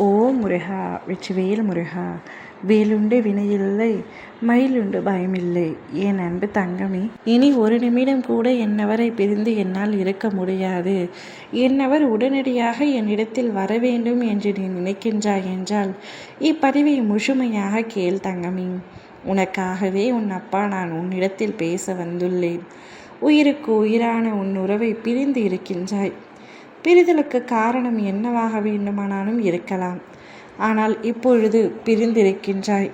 ஓ முருகா, வெற்றிவேல் முருகா. வேலுண்டு வினையில்லை, மயிலுண்டு பயமில்லை. என் அன்பு தங்கமே, இனி ஒரு நிமிடம் கூட என்னவரை பிரிந்து என்னால் இருக்க முடியாது. என்னவர் உடனடியாக என்னிடத்தில் வர வேண்டும் என்று நீ நினைக்கின்றாய் என்றால் இப்பதிவை முழுமையாக கேள் தங்கமே. உனக்காகவே உன் அப்பா நான் உன்னிடத்தில் பேச வந்துள்ளேன். உயிருக்கு உயிரான உன் உறவை பிரிந்து இருக்கின்றாய். பிரிதலுக்கு காரணம் என்னவாக வேண்டுமானாலும் இருக்கலாம். ஆனால் இப்பொழுது பிரிந்திருக்கின்றாய்.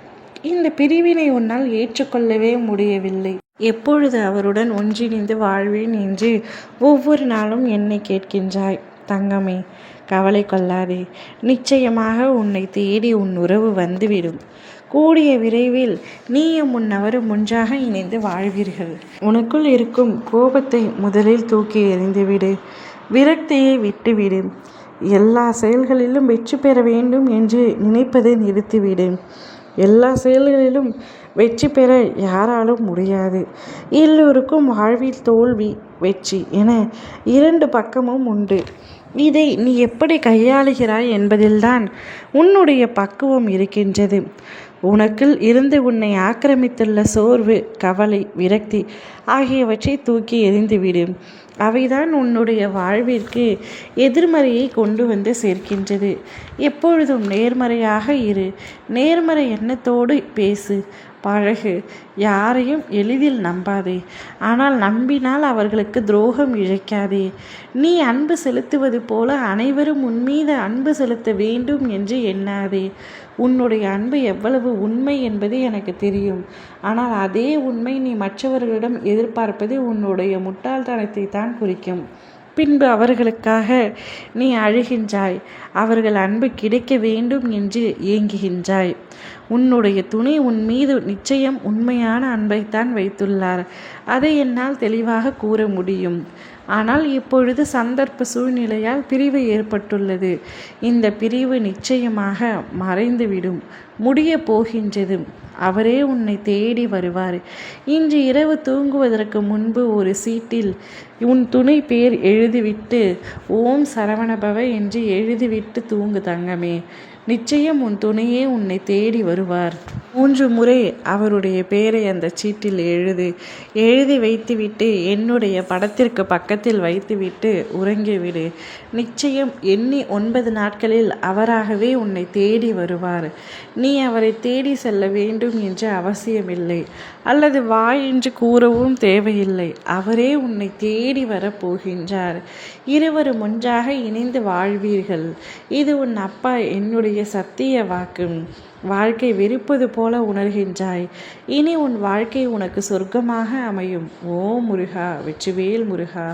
இந்த பிரிவினை உன்னால் ஏற்றுக்கொள்ளவே முடியவில்லை. எப்பொழுது அவருடன் ஒன்றிணைந்து வாழ்வேன் என்று ஒவ்வொரு நாளும் என்னை கேட்கின்றாய். தங்கமே, கவலை கொள்ளாதே. நிச்சயமாக உன்னை தேடி உன் உறவு வந்துவிடும். கூடிய விரைவில் நீயும் முன்னவரும் ஒன்றாக இணைந்து வாழ்வீர்கள். உனக்குள் இருக்கும் கோபத்தை முதலில் தூக்கி எறிந்துவிடு. விரக்தியை விட்டுவிடு. எல்லா செயல்களிலும் வெற்றி பெற வேண்டும் என்று நினைப்பதை நிறுத்திவிடு. எல்லா செயல்களிலும் வெற்றி பெற யாராலும் முடியாது. எல்லோருக்கும் வாழ்வில் தோல்வி, வெற்றி என இரண்டு பக்கமும் உண்டு. இதை நீ எப்படி கையாளுகிறாய் என்பதில்தான் உன்னுடைய பக்குவம் இருக்கின்றது. உனக்குள் இருந்து உன்னை ஆக்கிரமித்துள்ள சோர்வு, கவலை, விரக்தி ஆகியவற்றை தூக்கி எறிந்துவிடு. அவைதான் உன்னுடைய வாழ்விற்கு எதிர்மறையை கொண்டு வந்து சேர்க்கின்றது. எப்பொழுதும் நேர்மறையாக இரு. நேர்மறை எண்ணத்தோடு பேசு, பழகு. யாரையும் எளிதில் நம்பாதே. ஆனால் நம்பினால் அவர்களுக்கு துரோகம் இழைக்காதே. நீ அன்பு செலுத்துவது போல அனைவரும் உன்மீது அன்பு செலுத்த வேண்டும் என்று எண்ணாதே. உன்னுடைய அன்பு எவ்வளவு உண்மை என்பது எனக்கு தெரியும். ஆனால் அதே உண்மை நீ மற்றவர்களிடம் எதிர்பார்ப்பது உன்னுடைய முட்டாள்தனத்தை தான் குறிக்கும். பின்பு அவர்களுக்காக நீ அழுகின்றாய். அவர்கள் அன்பு கிடைக்க வேண்டும் என்று ஏங்குகின்றாய். உன்னுடைய துணை உன் மீது நிச்சயம் உண்மையான அன்பைத்தான் வைத்துள்ளார். அதை என்னால் தெளிவாக கூற முடியும். ஆனால் இப்பொழுது சந்தர்ப்ப சூழ்நிலையால் பிரிவு ஏற்பட்டுள்ளது. இந்த பிரிவு நிச்சயமாக மறைந்துவிடும், முடிய போகின்றது. அவரே உன்னை தேடி வருவார். இன்று இரவு தூங்குவதற்கு முன்பு ஒரு சீட்டில் உன் துணை பேர் எழுதிவிட்டு ஓம் சரவணபவ என்று எழுதிவிட்டு தூங்கு தங்கமே. நிச்சயம் உன் துணையே உன்னை தேடி வருவார். 3 முறை அவருடைய பெயரை அந்த சீட்டில் எழுதி வைத்துவிட்டு என்னுடைய படத்திற்கு பக்கத்தில் வைத்துவிட்டு உறங்கிவிடு. நிச்சயம் எண்ணி 9 நாட்களில் அவராகவே உன்னை தேடி வருவார். நீ அவரை தேடி செல்ல வேண்டும் என்று அவசியமில்லை, அல்லது வா என்று கூறவும் தேவையில்லை. அவரே உன்னை தேடி வரப்போகின்றார். இருவரும் ஒன்றாக இணைந்து வாழ்வீர்கள். இது உன் அப்பா என்னுடைய சத்திய வாக்கு. வாழ்க்கை வெறுப்பது போல உணர்கின்றாய். இனி உன் வாழ்க்கை உனக்கு சொர்க்கமாக அமையும். ஓ முருகா, வெற்றிவேல் முருகா.